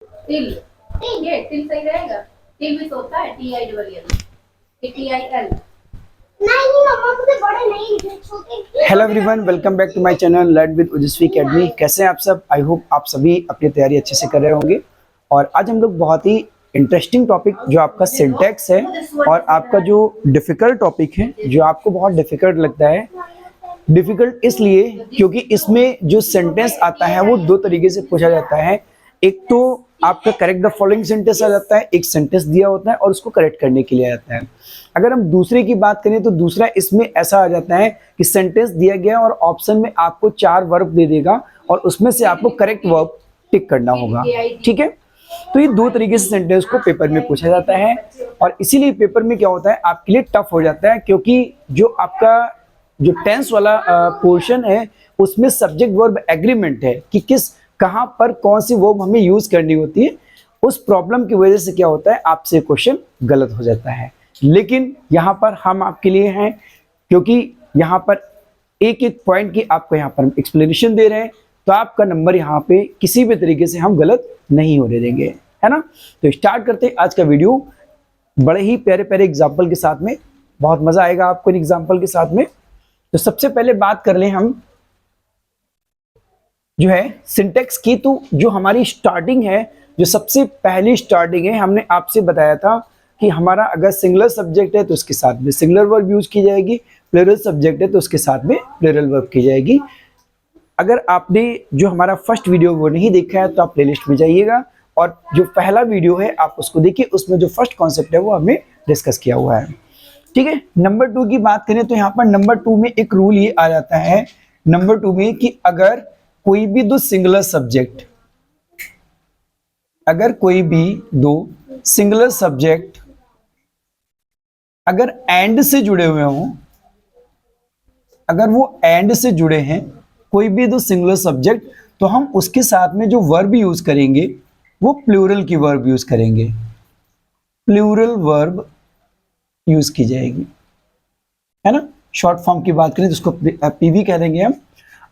तिल। ये तिल सही रहेगा। तिल भी तो होता है TILL, TIL। नहीं मम्मा मुझे बड़े नहीं लिखे छोटे। Hello everyone, welcome back to my channel learn with Ojaswi academy. कैसे हैं आप सब? आई होप आप सभी अपनी तैयारी अच्छे से कर रहे होंगे। और आज हम लोग बहुत ही इंटरेस्टिंग टॉपिक जो आपका सिंटैक्स है और आपका जो डिफ़िकल्ट टॉपिक है, जो आपको बहुत डिफ़िकल्ट लगता है। डिफ़िकल्ट इसलिए क्योंकि इसमें जो सेंटेंस आता है वो दो तरीके से पूछा जाता है। एक तो आपका करेक्ट द फॉलोइंग सेंटेंस आ जाता है, एक सेंटेंस दिया होता है और उसको करेक्ट करने के लिए आ जाता है। अगर हम दूसरे की बात करें तो दूसरा इसमें ऐसा आ जाता है कि सेंटेंस दिया गया और ऑप्शन में आपको 4 वर्ब दे देगा और उसमें से आपको करेक्ट वर्ब टिक करना होगा। ठीक है, तो ये दो तरीके से सेंटेंस को पेपर में पूछा जाता है और इसीलिए पेपर में क्या होता है आपके लिए टफ हो जाता है, क्योंकि जो आपका जो टेंस वाला पोर्शन है उसमें सब्जेक्ट वर्ब एग्रीमेंट है कि किस कहां पर कौन सी वर्ब हमें यूज करनी होती है। उस प्रॉब्लम की वजह से क्या होता है आपसे क्वेश्चन गलत हो जाता है। लेकिन यहाँ पर हम आपके लिए हैं, क्योंकि यहाँ पर एक एक पॉइंट की आपको यहाँ पर एक्सप्लेनेशन दे रहे हैं, तो आपका नंबर यहाँ पे किसी भी तरीके से हम गलत नहीं होने देंगे, है ना। तो स्टार्ट करते हैं आज का वीडियो बड़े ही प्यारे प्यारे एग्जाम्पल के साथ में। बहुत मजा आएगा आपको इन एग्जाम्पल के साथ में। तो सबसे पहले बात कर लें हम जो है सिंटेक्स की। तो जो हमारी स्टार्टिंग है, जो सबसे पहली स्टार्टिंग है, हमने आपसे बताया था कि हमारा अगर सिंगुलर सब्जेक्ट है तो उसके साथ में सिंगुलर वर्ब यूज की जाएगी, प्लूरल सब्जेक्ट है तो उसके साथ में प्लूरल वर्ब की जाएगी। अगर आपने जो हमारा फर्स्ट वीडियो वो नहीं देखा है तो आप प्लेलिस्ट में जाइएगा और जो पहला वीडियो है आप उसको देखिए, उसमें जो फर्स्ट कॉन्सेप्ट है वो हमने डिस्कस किया हुआ है। ठीक है, नंबर 2 की बात करें तो यहाँ पर नंबर 2 में एक रूल ये आ जाता है नंबर 2 में कि अगर कोई भी दो सिंगुलर सब्जेक्ट, अगर कोई भी दो सिंगुलर सब्जेक्ट अगर एंड से जुड़े हुए हों, अगर वो एंड से जुड़े हैं कोई भी दो सिंगुलर सब्जेक्ट, तो हम उसके साथ में जो वर्ब यूज करेंगे वो प्लूरल की वर्ब यूज करेंगे, प्लूरल वर्ब यूज की जाएगी, है ना। शॉर्ट फॉर्म की बात करें तो उसको पीवी कह देंगे हम।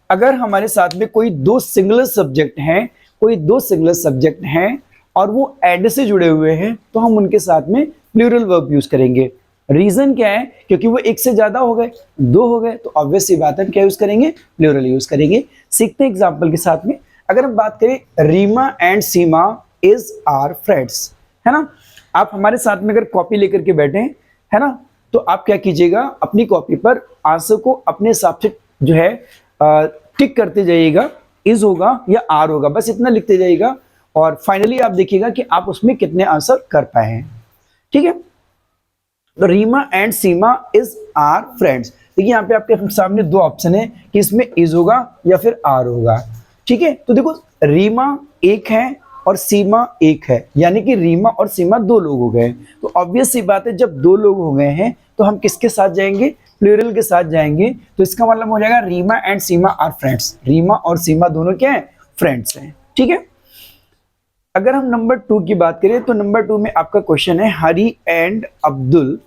अगर हमारे साथ में कोई दो सिंगुलर सब्जेक्ट हैं, कोई दो सिंगुलर सब्जेक्ट हैं और वो एंड से जुड़े हुए हैं, तो हम उनके साथ में प्लूरल वर्ब यूज करेंगे। रीजन क्या है? क्योंकि वो एक से ज्यादा हो गए, दो हो गए, तो ऑब्वियस सी बात है क्या यूज करेंगे? प्लूरल यूज करेंगे। सीखते हैं एग्जांपल के साथ में। अगर हम बात करें Reema and Seema is are friends, है ना। आप हमारे साथ में अगर कॉपी लेकर के बैठे हैं, है ना, तो आप क्या कीजिएगा अपनी कॉपी पर आंसर को अपने हिसाब से जो है टिक करते जाइएगा, इज होगा या आर होगा, बस इतना लिखते जाइएगा और फाइनली आप देखिएगा कि आप उसमें कितने आंसर कर पाए हैं। ठीक है, तो Reema and Seema is are friends. देखिए यहाँ पे आपके सामने दो ऑप्शन है कि इसमें इज होगा या फिर आर होगा। ठीक है, तो देखो रीमा एक है और सीमा एक है, यानी कि रीमा और सीमा दो लोग हो गए। तो ऑब्वियस सी बात है जब दो लोग हो गए हैं तो हम किसके साथ जाएंगे? प्लूरल के साथ जाएंगे। तो इसका मतलब हो जाएगा Reema and Seema are friends. Reema और सीमा दोनों क्या है? फ्रेंड्स हैं। ठीक है, अगर हम नंबर 2 की बात करें तो नंबर 2 में आपका क्वेश्चन है Hari and Abdul,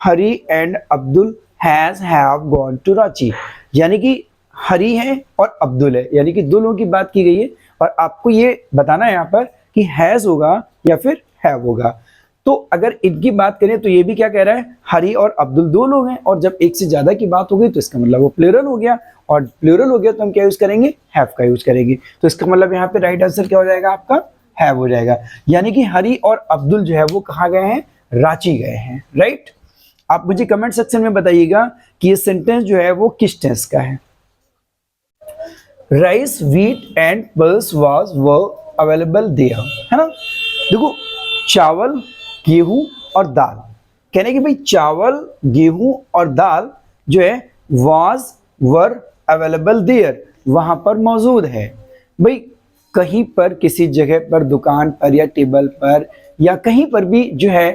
Hari and Abdul have gone to Ranchi. यानी कि हरी है और अब्दुल है, यानी कि दो लोगों की बात की गई है और आपको ये बताना है यहाँ पर कि हैज होगा या फिर हैव होगा। तो अगर इनकी बात करें तो ये भी क्या कह रहा है? हरी और अब्दुल दो लोग हैं, और जब एक से ज्यादा की बात हो गई तो इसका मतलब वो प्लूरल हो गया, और प्लूरल हो गया तो हम क्या यूज करेंगे? हैव का यूज करेंगे। तो इसका मतलब यहाँ पे राइट आंसर क्या हो जाएगा आपका? हैव हो जाएगा। यानी कि हरी और अब्दुल जो है वो कहाँ गए हैं? रांची गए हैं। राइट, आप मुझे कमेंट सेक्शन में बताइएगा कि ये सेंटेंस जो है वो किस टेंस का है। Rice wheat and pulse was were available there, है ना। देखो चावल, गेहूं और दाल, कहने कि भाई चावल, गेहूं और दाल जो है वाज वर अवेलेबल देयर, वहां पर मौजूद है। भाई कहीं पर किसी जगह पर, दुकान पर या टेबल पर या कहीं पर भी जो है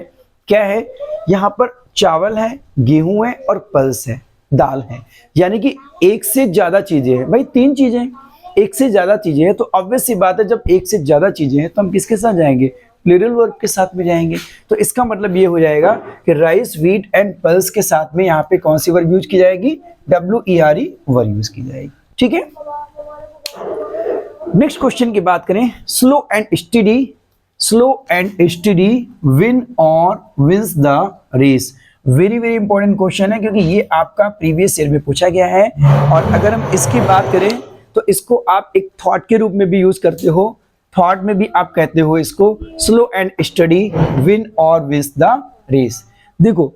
क्या है, यहाँ पर चावल है, गेहूं है और पल्स है, दाल है, यानी कि एक से ज्यादा चीजें हैं। भाई 3 चीजें, एक से ज्यादा चीजें हैं, तो ऑब्वियस सी बात है जब एक से ज्यादा चीजें हैं तो हम किसके साथ जाएंगे? प्लूरल वर्ब के साथ में जाएंगे। तो इसका मतलब ये हो जाएगा कि राइस व्हीट एंड पल्स के साथ में यहाँ पे कौन सी वर्ब यूज की जाएगी? WERE वर्ब यूज की जाएगी। ठीक है, नेक्स्ट क्वेश्चन की बात करें, slow and steady slow and steady win और wins the race. Very very important question है क्योंकि ये आपका प्रीवियस ईयर में पूछा गया है। और अगर हम इसकी बात करें तो इसको आप एक थॉट के रूप में भी यूज करते हो, थॉट में भी आप कहते हो इसको स्लो एंड स्टडी विन और विंस द रेस। देखो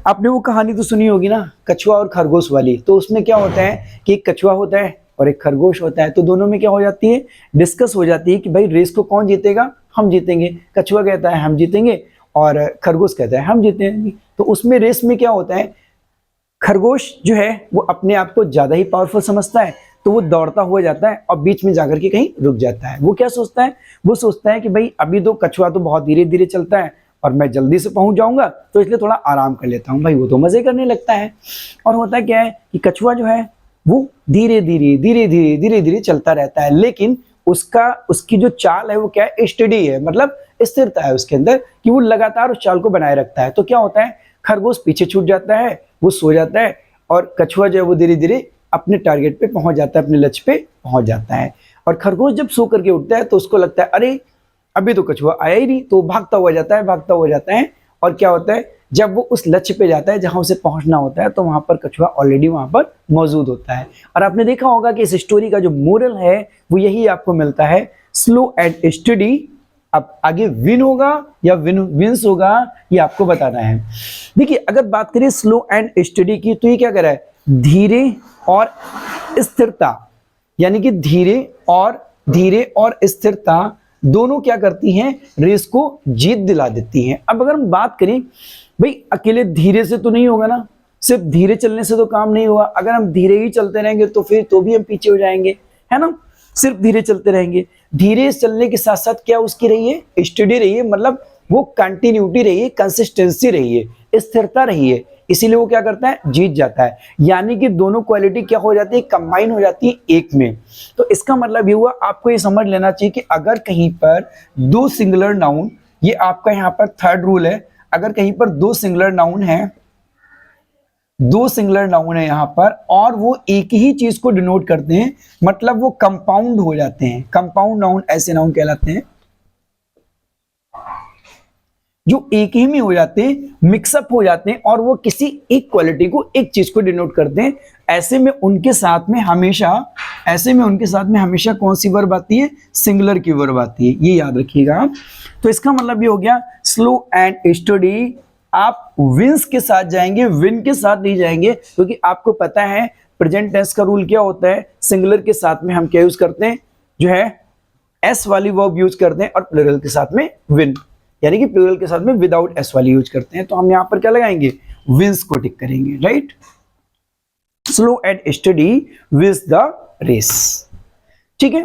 आपने वो कहानी तो सुनी होगी ना, कछुआ और खरगोश वाली। तो उसमें क्या होता है कि एक कछुआ होता है और एक खरगोश होता है, तो दोनों में क्या हो जाती है, डिस्कस हो जाती है कि भाई रेस को कौन जीतेगा, हम जीतेंगे। कछुआ कहता है हम जीतेंगे और खरगोश कहता है हम जीतेंगे। तो उसमें रेस में क्या होता है, खरगोश जो है वो अपने आप को ज्यादा ही पावरफुल समझता है, तो वो दौड़ता हुआ जाता है और बीच में जाकर के कहीं रुक जाता है। वो क्या सोचता है, वो सोचता है कि भाई अभी तो कछुआ तो बहुत धीरे धीरे चलता है और मैं जल्दी से पहुंच जाऊंगा, तो इसलिए थोड़ा आराम कर लेता हूं। भाई वो तो मजे करने लगता है। और होता क्या है कि कछुआ जो है वो धीरे धीरे चलता रहता है, लेकिन उसकी जो चाल है वो क्या है, स्टडी है, मतलब स्थिरता है उसके अंदर कि वो लगातार उस चाल को बनाए रखता है। तो क्या होता है, खरगोश पीछे छूट जाता है, वो सो जाता है और कछुआ जो है वो धीरे धीरे अपने टारगेट पे पहुंच जाता है, अपने लक्ष्य पे पहुंच जाता है। और खरगोश जब सो करके उठता है तो उसको लगता है अरे अभी तो कछुआ आया ही नहीं, तो भागता हुआ जाता है। और क्या होता है, जब वो उस लक्ष्य पे जाता है जहां उसे पहुंचना होता है, तो वहां पर कछुआ ऑलरेडी वहां पर मौजूद होता है। और आपने देखा होगा कि इस स्टोरी का जो मोरल है वो यही आपको मिलता है, स्लो एंड स्टडी। अब आगे विन होगा या विंस होगा ये आपको बताना है। देखिए अगर बात करें स्लो एंड स्टडी की, तो ये क्या कर रहा है, धीरे और स्थिरता, यानी कि धीरे और स्थिरता दोनों क्या करती हैं, रेस को जीत दिला देती हैं। अब अगर हम बात करें, भाई अकेले धीरे से तो नहीं होगा ना, सिर्फ धीरे चलने से तो काम नहीं होगा। अगर हम धीरे ही चलते रहेंगे तो फिर तो भी हम पीछे हो जाएंगे, है ना। सिर्फ धीरे चलते रहेंगे, धीरे चलने के साथ साथ क्या उसकी रही है, स्टडी रही है, मतलब वो कंटिन्यूटी रही है, कंसिस्टेंसी रही है, स्थिरता रही है, इसीलिए वो क्या करता है, जीत जाता है। यानी कि दोनों क्वालिटी क्या हो जाती है, कंबाइन हो जाती है एक में। तो इसका मतलब ये हुआ, आपको ये समझ लेना चाहिए कि अगर कहीं पर दो सिंगुलर नाउन, ये आपका यहाँ पर थर्ड रूल है, अगर कहीं पर दो सिंगुलर नाउन है यहाँ पर और वो एक ही चीज को डिनोट करते हैं, मतलब वो कंपाउंड हो जाते हैं। कंपाउंड नाउन ऐसे नाउन कहलाते हैं जो एक ही में हो जाते हैं, मिक्सअप हो जाते हैं और वो किसी एक क्वालिटी को, एक चीज को डिनोट करते हैं। ऐसे में उनके साथ में हमेशा कौन सी वर्ब आती है, सिंगुलर की वर्ब आती है, ये याद रखिएगा। तो इसका मतलब ये हो गया, स्लो एंड स्टडी आप विंस के साथ जाएंगे, विन के साथ नहीं जाएंगे, क्योंकि आपको पता है प्रेजेंट टेंस का रूल क्या होता है, सिंगुलर के साथ में हम क्या यूज करते हैं, जो है एस वाली वर्ब यूज करते हैं, और प्लूरल के साथ में विन, यानी कि प्लूरल के साथ में विदाउट एस वाली यूज करते हैं। तो हम यहां पर क्या लगाएंगे, विंस को टिक करेंगे, right. Slow and steady wins the race, ठीक है।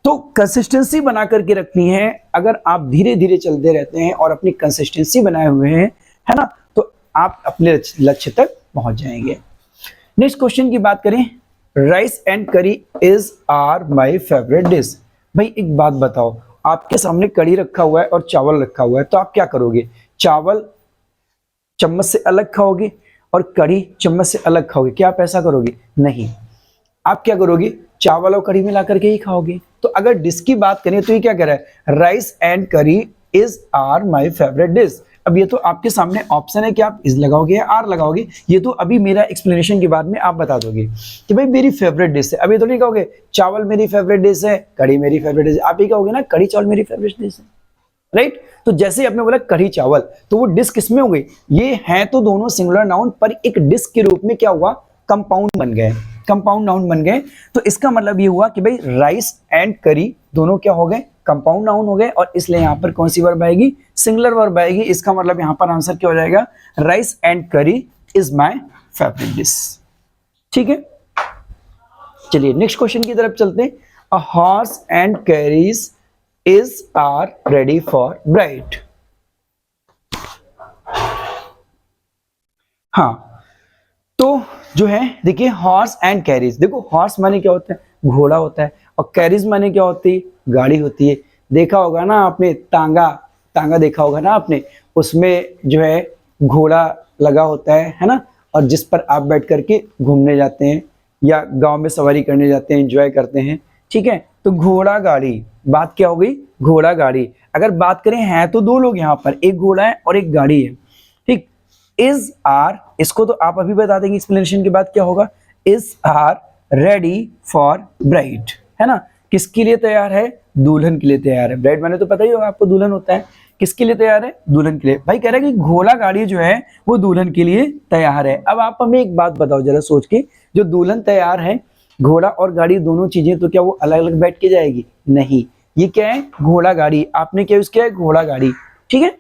तो कंसिस्टेंसी बना करके रखनी है। अगर आप धीरे धीरे चलते रहते हैं और अपनी कंसिस्टेंसी बनाए हुए हैं, है ना, तो आप अपने लक्ष्य तक पहुंच जाएंगे। नेक्स्ट क्वेश्चन की बात करें, rice and curry is are my favourite dish. भाई एक बात बताओ, आपके सामने कढ़ी रखा हुआ है और चावल रखा हुआ है, तो आप क्या करोगे, चावल चम्मच से अलग खाओगे और कढ़ी चम्मच से अलग खाओगे? क्या आप ऐसा करोगे? नहीं, आप क्या करोगे, चावल और कढ़ी मिला करके ही खाओगे। तो अगर डिश की बात करें तो ये क्या कह रहा है, rice and curry is are my favourite dish. अब ये तो आपके सामने ऑप्शन है कि आप इज लगाओगे या आर लगाओगे, ये तो अभी मेरा एक्सप्लेनेशन के बाद में आप बता दोगे कि भाई मेरी फेवरेट डिश है। अभी तो नहीं कहोगे चावल मेरी फेवरेट डिश है, कढ़ी मेरी फेवरेट डिश है, आप ही कहोगे ना कढ़ी चावल मेरी फेवरेट डिश है, राइट। तो जैसे ही आपने बोला कढ़ी चावल, तो वो डिश किसमें हो गई, ये हैं तो दोनों सिंगुलर नाउन, पर एक डिश के रूप में क्या हुआ, कंपाउंड बन गए, कंपाउंड नाउन बन गए। तो इसका मतलब ये हुआ कि भाई राइस एंड करी दोनों क्या हो गए, कंपाउंड नाउन हो गए, और इसलिए यहां पर कौन सी वर्ब आएगी, सिंगुलर वर्ब आएगी। इसका मतलब यहां पर आंसर क्या हो जाएगा, rice and curry is my favourite dish, ठीक है। चलिए नेक्स्ट क्वेश्चन की तरफ चलते हैं। A horse and carriage is are ready for bride. हाँ, तो जो है देखिए हॉर्स एंड कैरीज, देखो हॉर्स माने क्या होता है, घोड़ा होता है, और कैरीज माने क्या होती है, गाड़ी होती है। देखा होगा ना आपने, तांगा देखा होगा ना आपने, उसमें जो है घोड़ा लगा होता है ना, और जिस पर आप बैठ करके घूमने जाते हैं या गांव में सवारी करने जाते हैं, एंजॉय करते हैं, ठीक है। तो घोड़ा गाड़ी बात क्या हो गई, घोड़ा गाड़ी। अगर बात करें हैं तो दो लोग यहाँ पर, एक घोड़ा है और एक गाड़ी है, ठीक। इज आर, इसको तो आप अभी बता देंगे एक्सप्लेनेशन के बाद क्या होगा, is are ready for bride, है ना, किसके लिए तैयार है, दुल्हन के लिए तैयार है। ब्राइड माने तो पता ही होगा आपको, दुल्हन होता है, किसके लिए तैयार है, दुल्हन के लिए। भाई कह रहा है कि घोड़ा गाड़ी जो है वो दुल्हन के लिए तैयार है। अब आप हमें एक बात बताओ जरा सोच के, जो दुल्हन तैयार है, घोड़ा और गाड़ी दोनों चीजें, तो क्या वो अलग अलग बैठ के जाएगी, नहीं, ये क्या है, घोड़ा गाड़ी। आपने क्या यूज किया है, घोड़ा गाड़ी, ठीक है,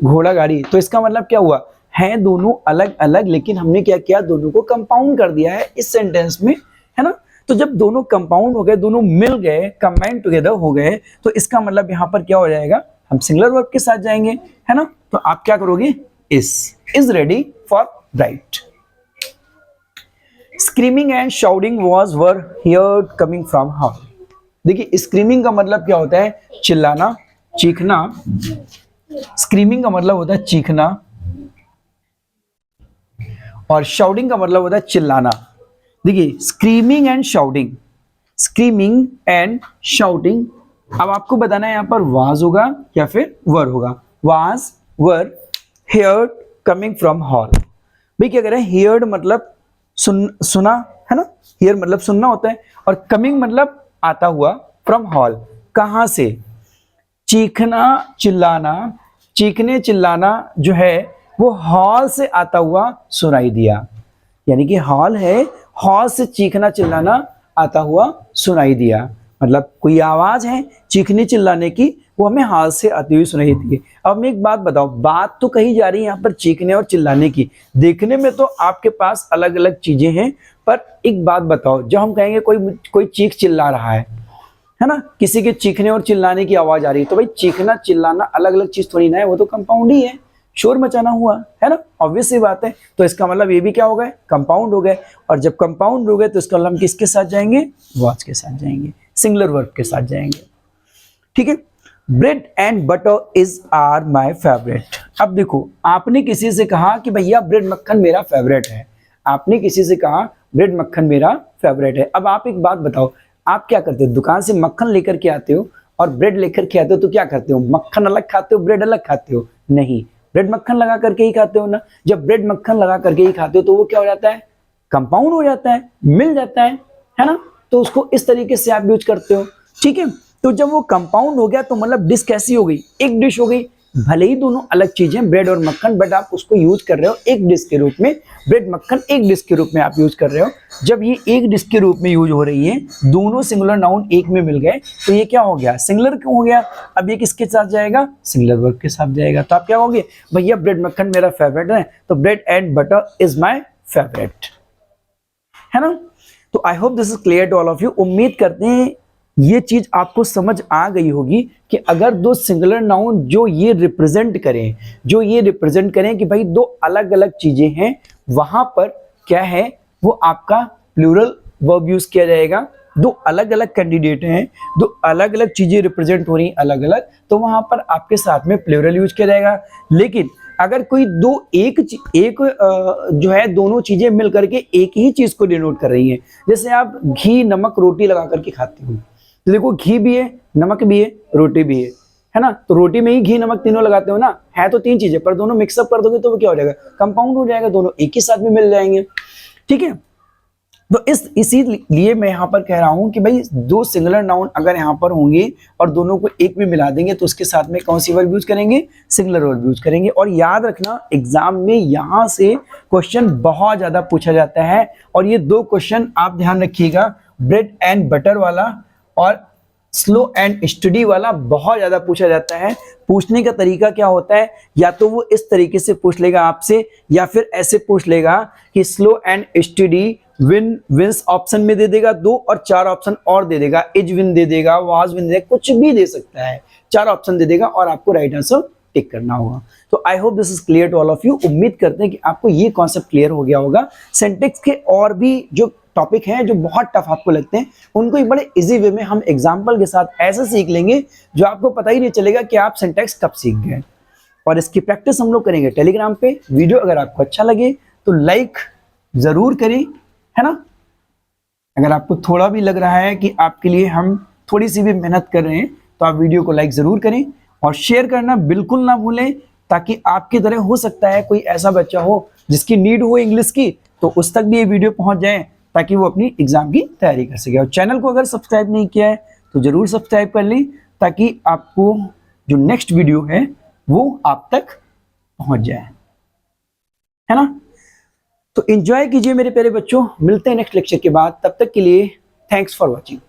घोड़ा गाड़ी। तो इसका मतलब क्या हुआ, है दोनों अलग अलग, लेकिन हमने क्या किया, दोनों को कंपाउंड कर दिया है इस सेंटेंस में, है ना। तो जब दोनों कंपाउंड हो गए, दोनों मिल गए, कंबाइन टुगेदर हो गए, तो इसका मतलब यहाँ पर क्या हो जाएगा, हम सिंगुलर वर्ब के साथ जाएंगे, है ना। तो आप क्या करोगे, is ready for bride. Screaming and shouting were heard coming from hall. देखिए स्क्रीमिंग का मतलब क्या होता है, चिल्लाना, चीखना। स्क्रीमिंग का मतलब होता है चीखना, और शाउटिंग का मतलब होता है चिल्लाना। देखिए screaming and shouting, screaming and shouting. अब आपको बताना है यहाँ पर वाज होगा या फिर वर होगा। Was, were, heard coming from hall. भाई क्या कह रहे हैं, हियर्ड मतलब सुना, है ना, हियर मतलब सुनना होता है, और कमिंग मतलब आता हुआ, फ्रॉम हॉल, कहां से, चीखना चिल्लाना, चीखने चिल्लाना जो है वो हॉल से आता हुआ सुनाई दिया। यानी कि हॉल है, हॉल से चीखना चिल्लाना आता हुआ सुनाई दिया, मतलब कोई आवाज है चीखने चिल्लाने की, वो हमें हॉल से आती हुई सुनाई दी। अब मैं एक बात बताओ, बात तो कही जा रही है यहाँ पर चीखने और चिल्लाने की, देखने में तो आपके पास अलग अलग चीजें हैं, पर एक बात बताओ, जब हम कहेंगे कोई चीख चिल्ला रहा है ना, किसी के चीखने और चिल्लाने की आवाज आ रही है, तो भाई चीखना चिल्लाना अलग अलग चीज थोड़ी ना है, वो तो कंपाउंड ही है, शोर मचाना हुआ, है ना, ऑब्वियस सी बात है। तो इसका मतलब ये भी क्या हो गए, कंपाउंड हो गए, और जब कंपाउंड हो गए तो इसका मतलब हम किसके साथ जाएंगे, वाज के साथ जाएंगे, सिंगुलर वर्ब के साथ जाएंगे, ठीक है। Bread and butter is are my favourite. अब देखो, आपने किसी से कहा कि भैया ब्रेड मक्खन मेरा फेवरेट है, आपने किसी से कहा ब्रेड मक्खन मेरा फेवरेट है। अब आप एक बात बताओ, आप क्या करते हो, दुकान से मक्खन लेकर के आते हो और ब्रेड लेकर के आते हो, तो क्या करते हो, मक्खन अलग खाते हो, ब्रेड अलग खाते हो, नहीं, ब्रेड मक्खन लगा करके ही खाते हो ना। जब ब्रेड मक्खन लगा करके ही खाते हो तो वो क्या हो जाता है, कंपाउंड हो जाता है, मिल जाता है ना। तो उसको इस तरीके से आप यूज करते हो, ठीक है। तो जब वो कंपाउंड हो गया तो मतलब डिश कैसी हो गई, एक डिश हो गई, भले ही दोनों अलग चीजें ब्रेड और मक्खन, बट आप उसको यूज कर रहे हो एक डिश के रूप में, ब्रेड मक्खन एक डिश के रूप में आप यूज कर रहे हो। जब ये एक डिश के रूप में यूज हो रही है, दोनों सिंगुलर नाउन एक में मिल गए, तो ये क्या हो गया, सिंगुलर क्यों हो गया। अब ये किसके साथ जाएगा, सिंगुलर वर्ब के साथ जाएगा। तो आप क्या कहोगे, भैया ब्रेड मक्खन मेरा फेवरेट है, तो bread and butter is my favourite, है ना। तो I hope this is clear to all of you. उम्मीद करते हैं ये चीज आपको समझ आ गई होगी कि अगर दो सिंगुलर नाउन जो ये रिप्रेजेंट करें कि भाई दो अलग अलग चीजें हैं, वहां पर क्या है, वो आपका प्लूरल वर्ब यूज किया जाएगा। दो अलग अलग कैंडिडेट हैं, दो अलग अलग चीजें रिप्रेजेंट हो रही अलग अलग, तो वहां पर आपके साथ में प्लूरल यूज किया जाएगा। लेकिन अगर कोई एक जो है दोनों चीजें मिल करके एक ही चीज को डिनोट कर रही हैं, जैसे आप घी नमक रोटी लगा करके खाते हो, तो देखो घी भी है, नमक भी है, रोटी भी है ना। तो रोटी में ही घी नमक तीनों लगाते हो ना, है तो तीन चीजें, पर दोनों मिक्सअप कर दोगे तो वो क्या हो जाएगा, कंपाउंड हो जाएगा, दोनों एक ही साथ में मिल जाएंगे, ठीक है। तो इसीलिए मैं यहाँ पर कह रहा हूं कि भाई दो सिंगुलर नाउन अगर यहाँ पर होंगे और दोनों को एक में मिला देंगे तो उसके साथ में कौन सी वर्ब यूज करेंगे, सिंगुलर वर्ब यूज करेंगे। और याद रखना एग्जाम में यहाँ से क्वेश्चन बहुत ज्यादा पूछा जाता है, और ये दो क्वेश्चन आप ध्यान रखिएगा, ब्रेड एंड बटर वाला और स्लो एंड स्टडी वाला बहुत ज्यादा पूछा जाता है। पूछने का तरीका क्या होता है, या तो वो इस तरीके से पूछ लेगा आपसे, या फिर ऐसे पूछ लेगा कि slow and steady wins option में दे देगा 2 और 4 ऑप्शन और दे देगा, इज विन दे देगा, वाज विन दे देगा, कुछ भी दे सकता है, 4 ऑप्शन दे देगा और आपको राइट आंसर टिक करना होगा। तो I hope this is clear to all of you. उम्मीद करते हैं कि आपको ये कॉन्सेप्ट क्लियर हो गया होगा। सिंटैक्स के और भी जो टॉपिक हैं जो बहुत टफ आपको लगते हैं, उनको एक बड़े इजी वे में हम एग्जाम्पल के साथ ऐसे सीख लेंगे जो आपको पता ही नहीं चलेगा कि आप सिंटैक्स कब सीख गए। और इसकी प्रैक्टिस हम लोग करेंगे टेलीग्राम पे। वीडियो अगर आपको अच्छा लगे तो लाइक जरूर करें, है ना। अगर आपको थोड़ा भी लग रहा है कि आपके लिए हम थोड़ी सी भी मेहनत कर रहे हैं तो आप वीडियो को लाइक ज़रूर करें और शेयर करना बिल्कुल ना भूलें, ताकि आपकी तरह हो सकता है कोई ऐसा बच्चा हो जिसकी नीड हो इंग्लिश की, तो उस तक भी ये वीडियो पहुंच जाए ताकि वो अपनी एग्जाम की तैयारी कर सके। और चैनल को अगर सब्सक्राइब नहीं किया है तो ज़रूर सब्सक्राइब कर लें, ताकि आपको जो नेक्स्ट वीडियो है वो आप तक पहुंच जाए, है ना। तो एंजॉय कीजिए मेरे प्यारे बच्चों, मिलते हैं नेक्स्ट लेक्चर के बाद, तब तक के लिए थैंक्स फॉर वॉचिंग।